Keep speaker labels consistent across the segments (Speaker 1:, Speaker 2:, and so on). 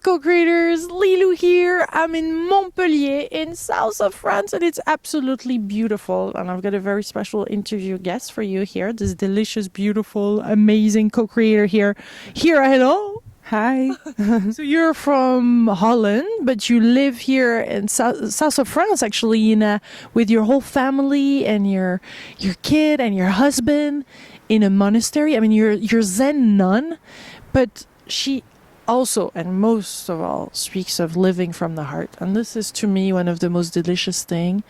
Speaker 1: with co-creators. Lilou here. I'm in Montpellier in south of France and it's absolutely beautiful. And I've got a very special interview guest for you here. This delicious, beautiful, amazing co-creator here. Hira, hello.
Speaker 2: Hi.
Speaker 1: So you're from Holland, but you live here in south of France, actually, with your whole family and your kid and your husband in a monastery. I mean, you're Zen nun, but she also, and most of all, speaks of living from the heart. And this is, to me, one of the most delicious things.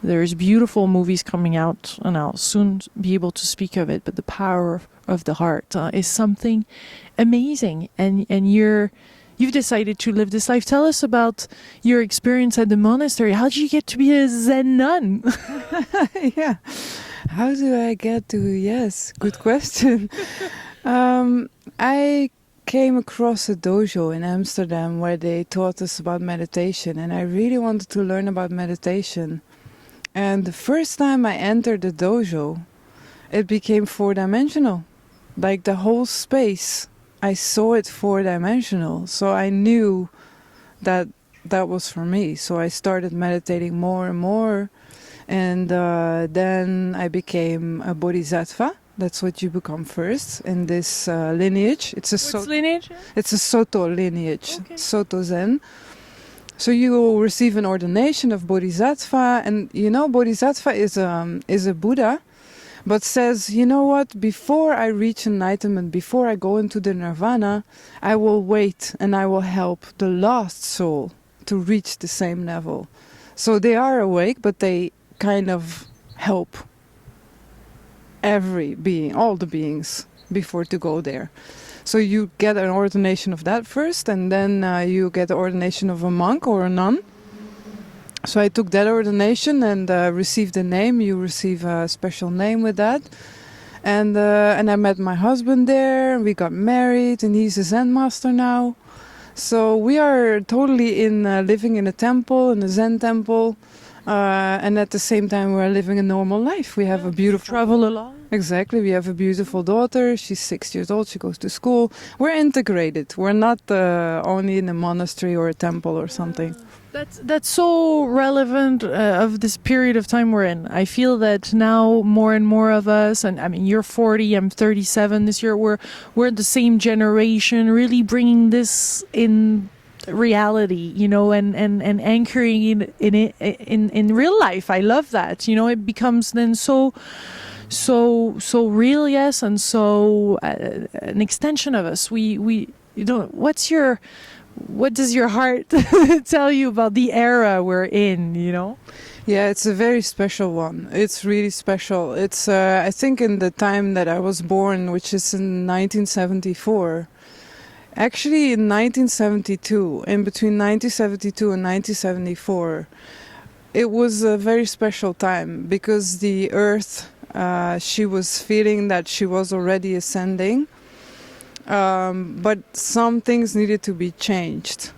Speaker 1: There's beautiful movies coming out, and I'll soon be able to speak of it, but the power of the heart is something amazing. And you've decided to live this life. Tell us about your experience at the monastery. How did you get to be a Zen nun?
Speaker 2: Yeah. How do I get to... Yes, good question. I came across a dojo in Amsterdam where they taught us about meditation, and I really wanted to learn about meditation. And the first time I entered the dojo, it became four-dimensional. Like the whole space, I saw it four-dimensional. So I knew that that was for me. So I started meditating more and more. And then I became a bodhisattva. That's what you become first in this lineage. It's a
Speaker 1: lineage?
Speaker 2: It's a Soto lineage,
Speaker 1: okay.
Speaker 2: Soto Zen. So you will receive an ordination of bodhisattva, and you know bodhisattva is a Buddha, but says, you know what, before I reach enlightenment, before I go into the nirvana, I will wait and I will help the last soul to reach the same level. So they are awake, but they kind of help every being, all the beings, before to go there. So you get an ordination of that first, and then you get the ordination of a monk or a nun. So I took that ordination and received a name. You receive a special name with that. And I met my husband there, and we got married, and he's a Zen master now. So we are totally living in a temple, in a Zen temple. And at the same time, we're living a normal life. We have a beautiful...
Speaker 1: Travel a lot?
Speaker 2: Exactly. We have a beautiful daughter. She's 6 years old. She goes to school. We're integrated. We're not only in a monastery or a temple or something.
Speaker 1: That's so relevant of this period of time we're in. I feel that now more and more of us, and I mean, you're 40, I'm 37 this year, we're the same generation, really bringing this in reality, you know, and anchoring in real life. I love that. You know, it becomes then so real, yes, and so an extension of us. We you know, what does your heart tell you about the era we're in, you know?
Speaker 2: Yeah, it's a very special one. It's really special. It's I think in the time that I was born, which is in 1974. Actually, in 1972, in between 1972 and 1974, it was a very special time because the Earth, she was feeling that she was already ascending, but some things needed to be changed.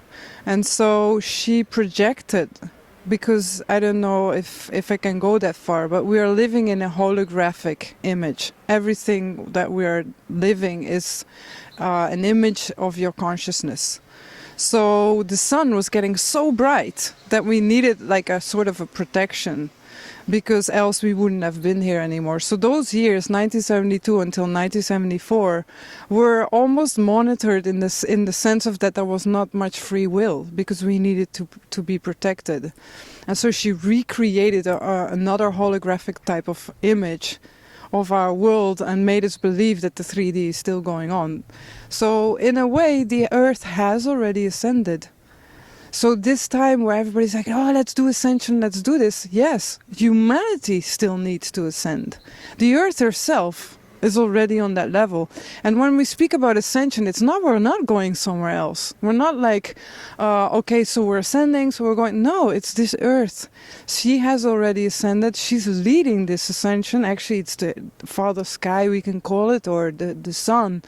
Speaker 2: And so she projected, because I don't know if I can go that far, but we are living in a holographic image. Everything that we are living is an image of your consciousness. So the sun was getting so bright that we needed like a sort of a protection, because else we wouldn't have been here anymore. So those years, 1972 until 1974, were almost monitored in the sense of that there was not much free will, because we needed to be protected. And so she recreated another holographic type of image of our world and made us believe that the 3D is still going on. So in a way, the Earth has already ascended. So this time where everybody's like, oh, let's do ascension, let's do this. Yes, humanity still needs to ascend. The Earth herself is already on that level. And when we speak about ascension, we're not going somewhere else. We're not like, okay, so we're ascending, so we're going. No, it's this Earth. She has already ascended. She's leading this ascension. Actually, it's the Father Sky, we can call it, or the Sun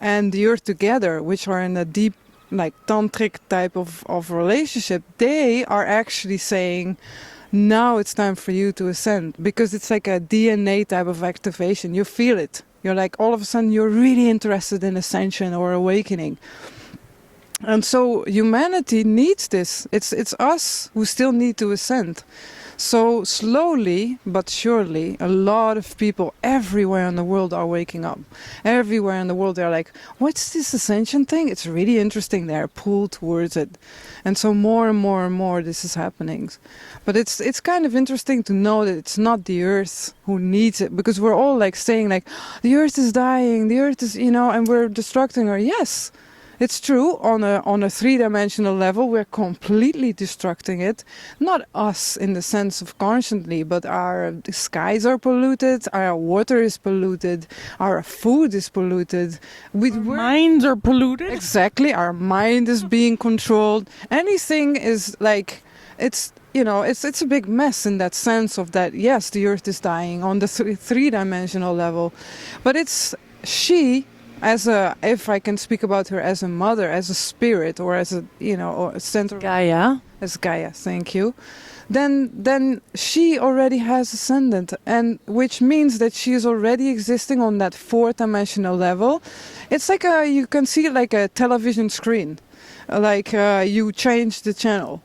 Speaker 2: and the Earth together, which are in a deep, like tantric type of relationship. They are actually saying, now it's time for you to ascend, because it's like a DNA type of activation. You feel it. You're like, all of a sudden, you're really interested in ascension or awakening. And so humanity needs this. It's us who still need to ascend. So slowly but surely, a lot of people everywhere in the world are waking up. Everywhere in the world they're like, what's this ascension thing? It's really interesting. They're pulled towards it. And so more and more and more this is happening. But it's kind of interesting to know that it's not the earth who needs it, because we're all like saying like, the earth is dying, the earth is, and we're destructing her. Yes. It's true, on a three-dimensional level, we're completely destructing it. Not us in the sense of consciously, but our skies are polluted, our water is polluted, our food is polluted.
Speaker 1: Our minds are polluted.
Speaker 2: Exactly, our mind is being controlled. Anything is like, it's a big mess in that sense of that, yes, the earth is dying on the three-dimensional level. But it's she... if I can speak about her as a mother, as a spirit, or as or a center,
Speaker 1: Gaia.
Speaker 2: As Gaia, thank you. Then she already has ascended, and which means that she is already existing on that fourth dimensional level. It's like you can see it like a television screen, like you change the channel.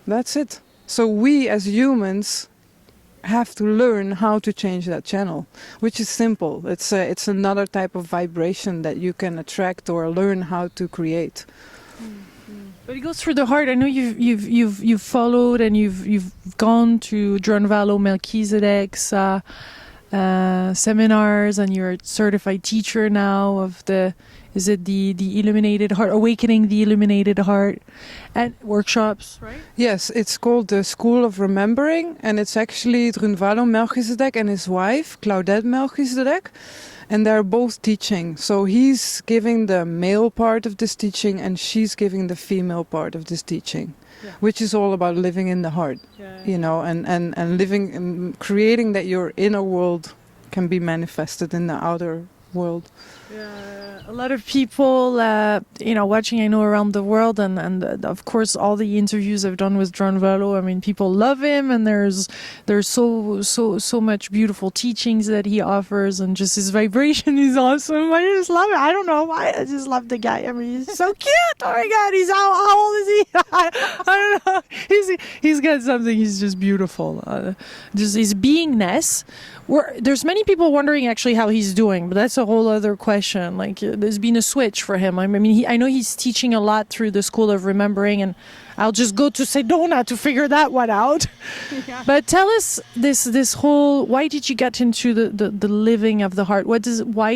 Speaker 2: That's it. So we as humans have to learn how to change that channel, which is simple. It's another type of vibration that you can attract or learn how to create.
Speaker 1: But it goes through the heart. I know you've followed and you've gone to Drunvalo Melchizedek's seminars, and you're a certified teacher now of the illuminated heart, awakening the illuminated heart, and workshops, right?
Speaker 2: Yes, it's called the School of Remembering, and it's actually Drunvalo Melchizedek and his wife Claudette Melchizedek, and they're both teaching. So he's giving the male part of this teaching and she's giving the female part of this teaching. Yeah. Which is all about living in the heart, and living and creating that your inner world can be manifested in the outer world.
Speaker 1: Yeah, a lot of people, watching, I know, around the world, and of course, all the interviews I've done with Drunvalo, I mean, people love him, and there's so much beautiful teachings that he offers, and just his vibration is awesome. I just love it. I don't know why, I just love the guy. I mean, he's so cute. Oh my God, he's how old is he? I don't know. He's got something. He's just beautiful. Just his beingness. There's many people wondering actually how he's doing, but that's a whole other question. Like, there's been a switch for him. I mean, I know he's teaching a lot through the School of Remembering, and I'll just go to Sedona to figure that one out. Yeah. But tell us this whole, why did you get into the living of the heart? Why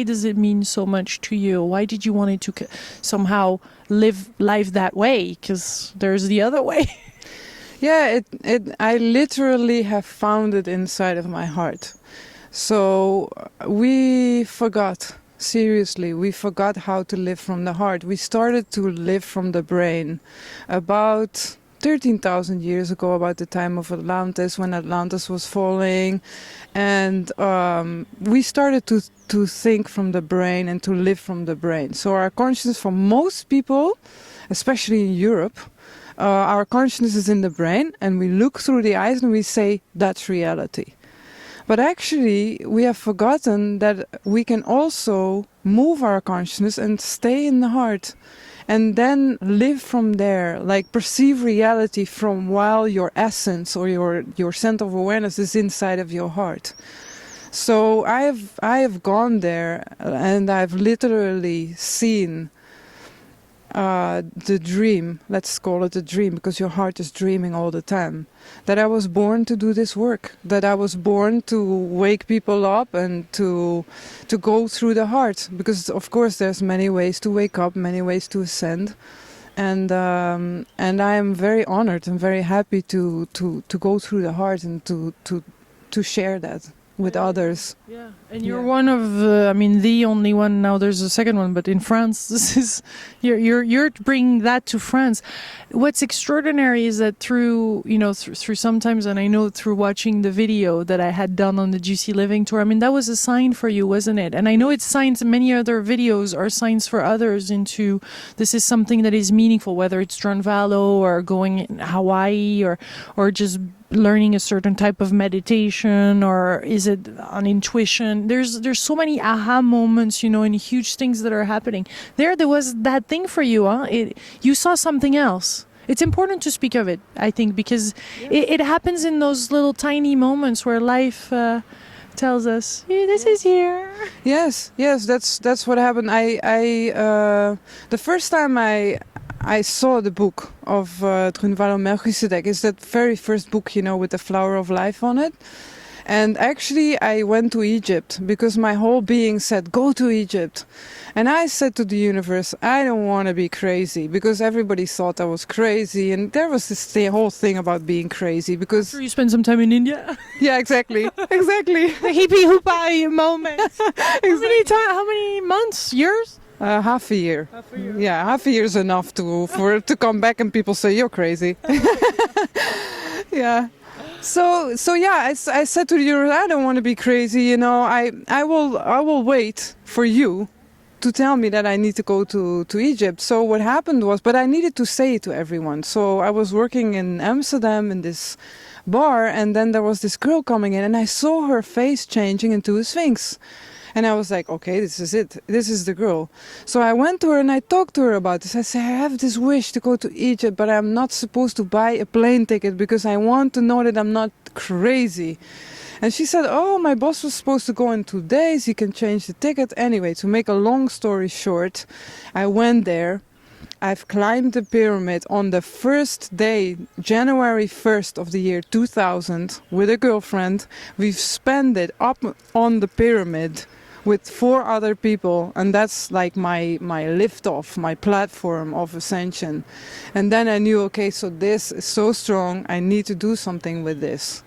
Speaker 1: does it mean so much to you? Why did you want it to somehow live life that way? Because there's the other way.
Speaker 2: Yeah, I literally have found it inside of my heart. So we forgot, seriously, we forgot how to live from the heart. We started to live from the brain about 13,000 years ago, about the time of Atlantis, when Atlantis was falling. And we started to think from the brain and to live from the brain. So our consciousness, for most people, especially in Europe, our consciousness is in the brain, and we look through the eyes and we say, that's reality. But actually, we have forgotten that we can also move our consciousness and stay in the heart, and then live from there, like perceive reality from while your essence or your center of awareness is inside of your heart. So I have gone there, and I've literally seen the dream, let's call it a dream, because your heart is dreaming all the time, that I was born to do this work, that I was born to wake people up and to go through the heart, because of course there's many ways to wake up, many ways to ascend, and I am very honored and very happy to go through the heart and to share that with others.
Speaker 1: Yeah, and you're one of the only one. Now there's a second one, but in France, this is you're bringing that to France. What's extraordinary is that through sometimes, and I know through watching the video that I had done on the Juicy Living tour, I mean, that was a sign for you, wasn't it? And I know it's signs. Many other videos are signs for others into this is something that is meaningful, whether it's Drunvalo or going in Hawaii or just learning a certain type of meditation, or is it on intuition? There's so many aha moments, and huge things that are happening. There was that thing for you, huh? You saw something else. It's important to speak of it, I think, because it happens in those little tiny moments where life tells us, this is here.
Speaker 2: Yes, that's what happened. The first time I saw the book of Drunvalo Melchizedek, is that very first book, with the flower of life on it. And actually I went to Egypt because my whole being said, go to Egypt. And I said to the universe, I don't want to be crazy, because everybody thought I was crazy. And there was this whole thing about being crazy because...
Speaker 1: After you spent some time in India?
Speaker 2: Yeah, exactly. Exactly.
Speaker 1: The hippie hoopa moment. Exactly. How many months? Years?
Speaker 2: Half a year. Yeah, half a year is enough to come back and people say you're crazy. Yeah. So yeah, I said to the universe, I don't want to be crazy. I will wait for you to tell me that I need to go to Egypt. So what happened was, but I needed to say it to everyone. So I was working in Amsterdam in this bar, and then there was this girl coming in, and I saw her face changing into a sphinx. And I was like, okay, this is it. This is the girl. So I went to her and I talked to her about this. I said, I have this wish to go to Egypt, but I'm not supposed to buy a plane ticket because I want to know that I'm not crazy. And she said, oh, my boss was supposed to go in 2 days. He can change the ticket. Anyway, to make a long story short, I went there. I've climbed the pyramid on the first day, January 1st of the year 2000, with a girlfriend. We've spent it up on the pyramid with 4 other people, and that's like my lift off, my platform of ascension. And then I knew, okay, so this is so strong, I need to do something with this.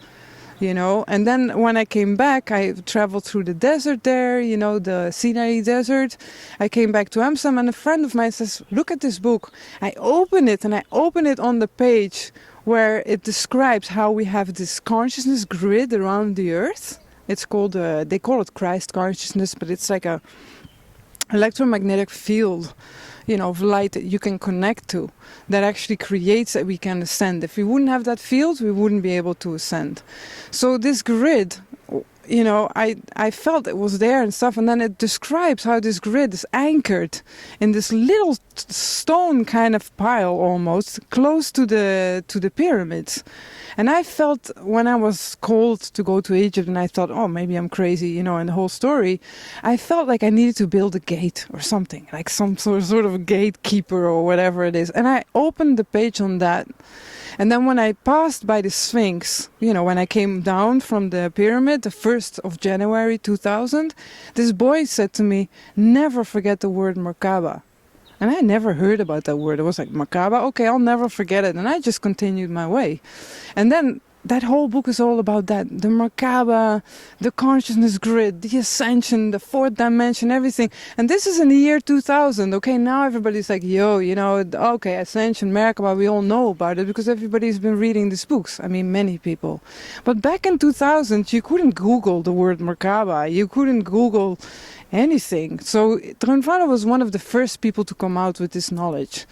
Speaker 2: And then when I came back, I traveled through the desert there, the Sinai desert. I came back to Amsterdam, and a friend of mine says, look at this book. I open it, and I open it on the page where it describes how we have this consciousness grid around the earth. It's called, they call it Christ consciousness, but it's like a electromagnetic field, of light that you can connect to, that actually creates that we can ascend. If we wouldn't have that field, we wouldn't be able to ascend. So this grid, I felt it was there and stuff, and then it describes how this grid is anchored in this little stone kind of pile, almost close to the pyramids. And I felt, when I was called to go to Egypt, and I thought, oh, maybe I'm crazy, and the whole story, I felt like I needed to build a gate or something, like some sort of gatekeeper or whatever it is. And I opened the page on that. And then when I passed by the Sphinx, when I came down from the pyramid, the 1st of January 2000, this boy said to me, never forget the word Merkaba. And I never heard about that word. It was like, Merkaba, okay, I'll never forget it. And I just continued my way. And then that whole book is all about that. The Merkaba, the consciousness grid, the ascension, the 4th dimension, everything. And this is in the year 2000. Okay, now everybody's like, okay, ascension, Merkaba, we all know about it because everybody's been reading these books. I mean, many people. But back in 2000, you couldn't Google the word Merkaba. You couldn't Google anything. So Drunvalo was one of the first people to come out with this knowledge.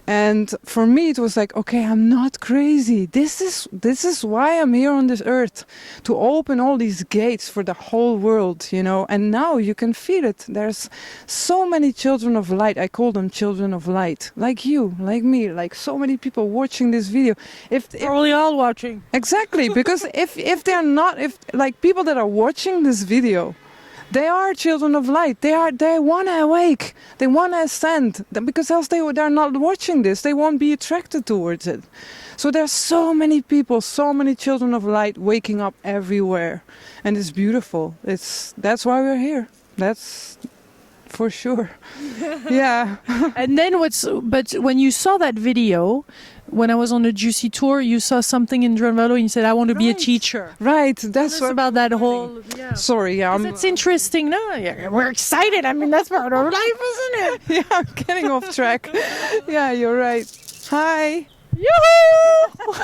Speaker 2: And for me, it was like, okay, I'm not crazy. This is why I'm here on this earth, to open all these gates for the whole world, And now you can feel it. There's so many children of light. I call them children of light, like you, like me, like so many people watching this video. If
Speaker 1: probably all watching.
Speaker 2: Exactly, because if they're not, like people that are watching this video, they are children of light. They want to awake. They want to ascend. Because else they're not watching this. They won't be attracted towards it. So there's so many people, so many children of light waking up everywhere. And it's beautiful. That's why we're here. That's for sure. Yeah.
Speaker 1: And then but when you saw that video, when I was on the Juicy tour, you saw something in Drunvalo and you said, I want to be a teacher.
Speaker 2: Right. That's what
Speaker 1: about that whole... Yeah.
Speaker 2: Sorry, yeah.
Speaker 1: That's interesting. No, yeah, we're excited. I mean, that's part of life, isn't it?
Speaker 2: Yeah, I'm getting off track. Yeah, you're right. Hi.
Speaker 1: Yoo-hoo!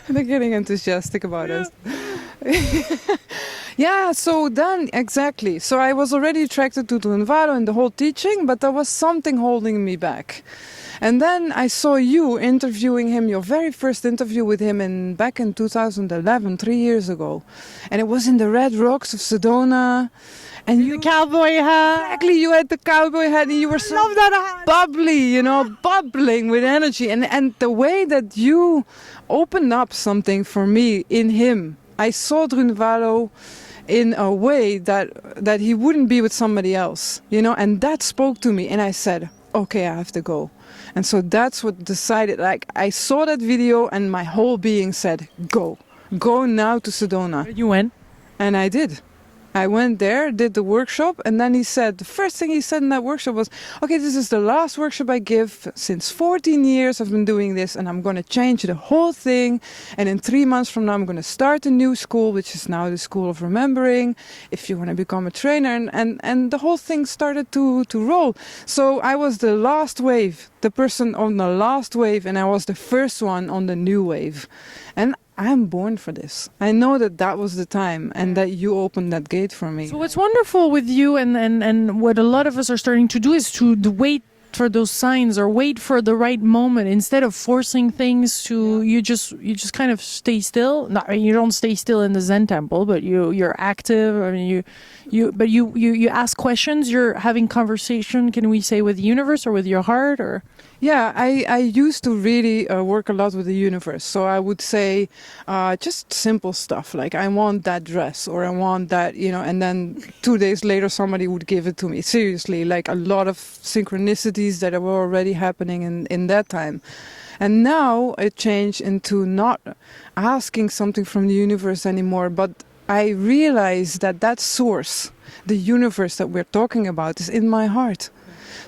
Speaker 2: They're getting enthusiastic about us. Yeah, so then, exactly. So I was already attracted to Drunvalo and the whole teaching, but there was something holding me back. And then I saw you interviewing him, your very first interview with him back in 2011, 3 years ago. And it was in the Red Rocks of Sedona. And you,
Speaker 1: The cowboy hat.
Speaker 2: exactly, you had the cowboy hat and you were so
Speaker 1: Love that hat.
Speaker 2: bubbly, you know, bubbling with energy. And the way that you opened up something for me in him, I saw Drunvalo in a way that he wouldn't be with somebody else, you know, and that spoke to me. And I said, okay, I have to go. And so that's what decided, like, I saw that video and my whole being said, go now to Sedona.
Speaker 1: You went.
Speaker 2: And I did. I went there, did the workshop, and then he said, the first thing he said in that workshop was, okay, this is the last workshop I give. Since 14 years I've been doing this, and I'm going to change the whole thing. And in 3 months from now, I'm going to start a new school, which is now the School of Remembering, if you want to become a trainer. And the whole thing started to roll. So I was the last wave, the person on the last wave, and I was the first one on the new wave. And I'm born for this. I know that was the time and that you opened that gate for me.
Speaker 1: So what's wonderful with you and what a lot of us are starting to do is to wait for those signs or wait for the right moment instead of forcing things to you just kind of stay still. Not, I mean, you don't stay still in the Zen temple, but you're active. I mean you ask questions, you're having conversation, can we say, with the universe or with your heart or
Speaker 2: Yeah, I used to really work a lot with the universe. So I would say just simple stuff like I want that dress or I want that, you know, and then 2 days later somebody would give it to me. Seriously, like a lot of synchronicities that were already happening in that time. And now it changed into not asking something from the universe anymore, but I realized that source, the universe that we're talking about, is in my heart.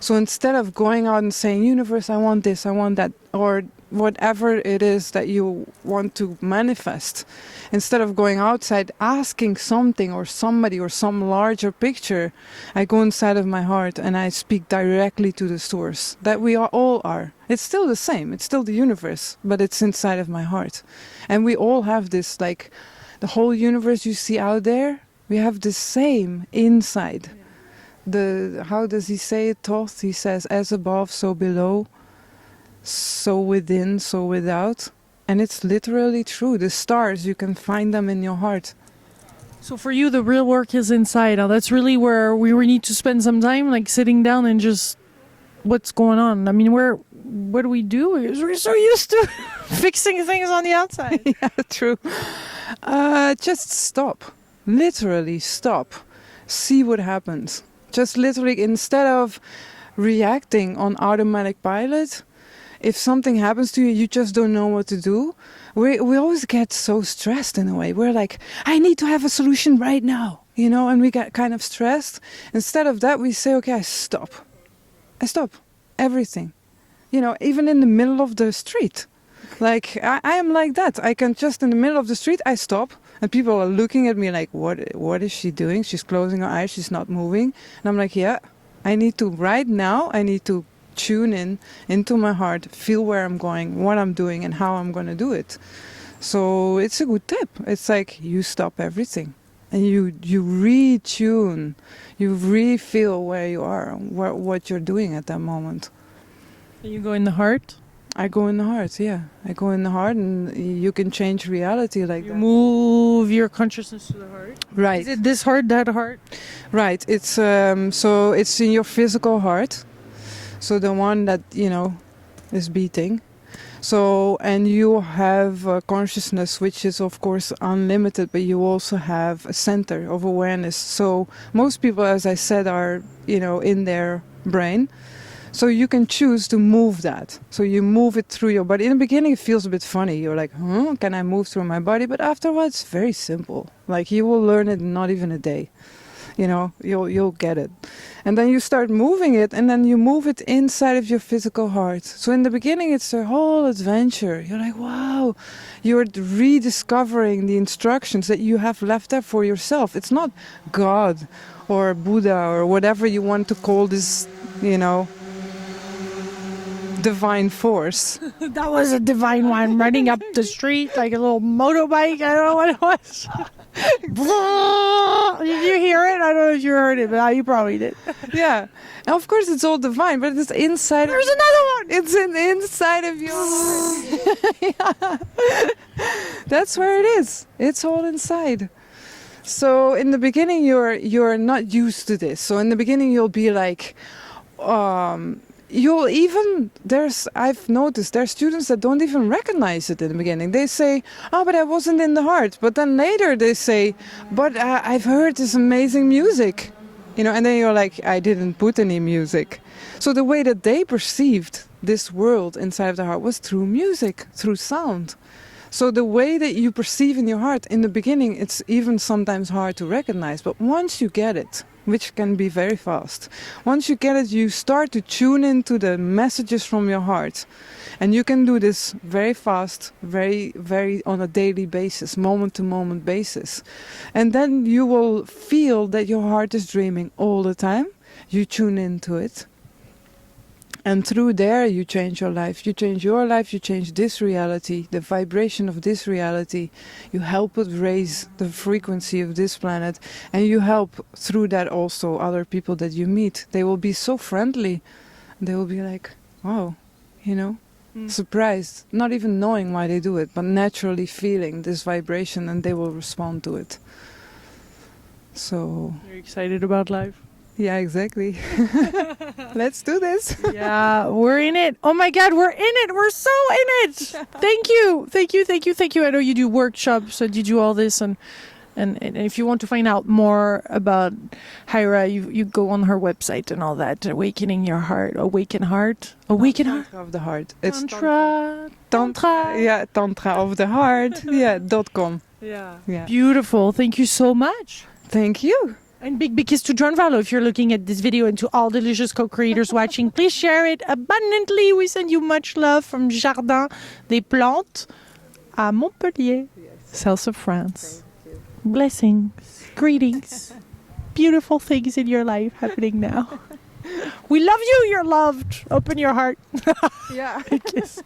Speaker 2: So instead of going out and saying, universe, I want this, I want that, or whatever it is that you want to manifest, instead of going outside asking something or somebody or some larger picture, I go inside of my heart and I speak directly to the source that we all are. It's still the same, it's still the universe, but it's inside of my heart. And we all have this, like the whole universe you see out there, we have the same inside. How does he say it, Thoth? He says, as above, so below, so within, so without. And it's literally true. The stars, you can find them in your heart.
Speaker 1: So for you, the real work is inside. Now, that's really where we need to spend some time, like sitting down and just, what's going on? I mean, what do we do? We're so used to fixing things on the outside.
Speaker 2: Yeah, true. Just stop. Literally stop. See what happens. Just literally, instead of reacting on automatic pilot, if something happens to you, you just don't know what to do. We always get so stressed in a way. We're like, I need to have a solution right now, you know, and we get kind of stressed. Instead of that, we say, okay, I stop everything, you know, even in the middle of the street. Like, I am like that. I can just, in the middle of the street, I stop. And people are looking at me like, what is she doing? She's closing her eyes, she's not moving. And I'm like, yeah, I need to, right now, I need to tune into my heart, feel where I'm going, what I'm doing, and how I'm going to do it. So it's a good tip. It's like you stop everything. And you retune, you re-feel where you are, what you're doing at that moment.
Speaker 1: You go in the heart?
Speaker 2: I go in the heart, yeah. I go in the heart and you can change reality like that.
Speaker 1: Move your consciousness to the heart?
Speaker 2: Right.
Speaker 1: Is it this heart, that heart?
Speaker 2: Right. It's so it's in your physical heart. So the one that, you know, is beating. So, and you have a consciousness which is of course unlimited, but you also have a center of awareness. So most people, as I said, are, you know, in their brain. So you can choose to move that. So you move it through your body. In the beginning, it feels a bit funny. You're like, can I move through my body? But afterwards, it's very simple. Like you will learn it in not even a day. You know, you'll get it. And then you start moving it, and then you move it inside of your physical heart. So in the beginning, it's a whole adventure. You're like, wow, you're rediscovering the instructions that you have left there for yourself. It's not God or Buddha or whatever you want to call this, you know, divine force.
Speaker 1: That was a divine one running up the street like a little motorbike. I don't know what it was. Did you hear it? I don't know if you heard it, but you probably did.
Speaker 2: Yeah. And of course it's all divine, but it's inside.
Speaker 1: There's another one.
Speaker 2: It's inside of your heart. That's where it is. It's all inside. So in the beginning you're not used to this. So in the beginning you'll be like I've noticed there's students that don't even recognize it in the beginning. They say, oh, but I wasn't in the heart. But then later they say, but I've heard this amazing music. And then you're like, I didn't put any music. So the way that they perceived this world inside of the heart was through music, through sound. So the way that you perceive in your heart, in the beginning, it's even sometimes hard to recognize. But once you get it, which can be very fast, once you get it, you start to tune into the messages from your heart. And you can do this very fast, very, very on a daily basis, moment-to-moment basis. And then you will feel that your heart is dreaming all the time. You tune into it. And through there, you change your life. You change your life, you change this reality, the vibration of this reality. You help it raise the frequency of this planet. And you help, through that also, other people that you meet. They will be so friendly. They will be like, wow, surprised. Not even knowing why they do it, but naturally feeling this vibration, and they will respond to it. So...
Speaker 1: You're excited about life?
Speaker 2: Yeah, exactly. Let's do this.
Speaker 1: Yeah, we're in it. Oh my God, we're in it. We're so in it. Thank you. Thank you. Thank you. Thank you. I know you do workshops and you do all this. And if you want to find out more about Hira, you go on her website and all that. Awakening Your Heart. Awaken Heart. Awaken Heart.
Speaker 2: Tantra of the Heart. It's
Speaker 1: Tantra.
Speaker 2: Yeah, Tantra of the Heart. Yeah, .com.
Speaker 1: Yeah. Beautiful. Thank you so much.
Speaker 2: Thank you.
Speaker 1: And big kiss to Drunvalo. If you're looking at this video, and to all delicious co-creators watching, please share it abundantly. We send you much love from Jardin des Plantes à Montpellier, south of France. Blessings, greetings, beautiful things in your life happening now. We love you. You're loved. Open your heart.
Speaker 2: Yeah.
Speaker 1: Kiss.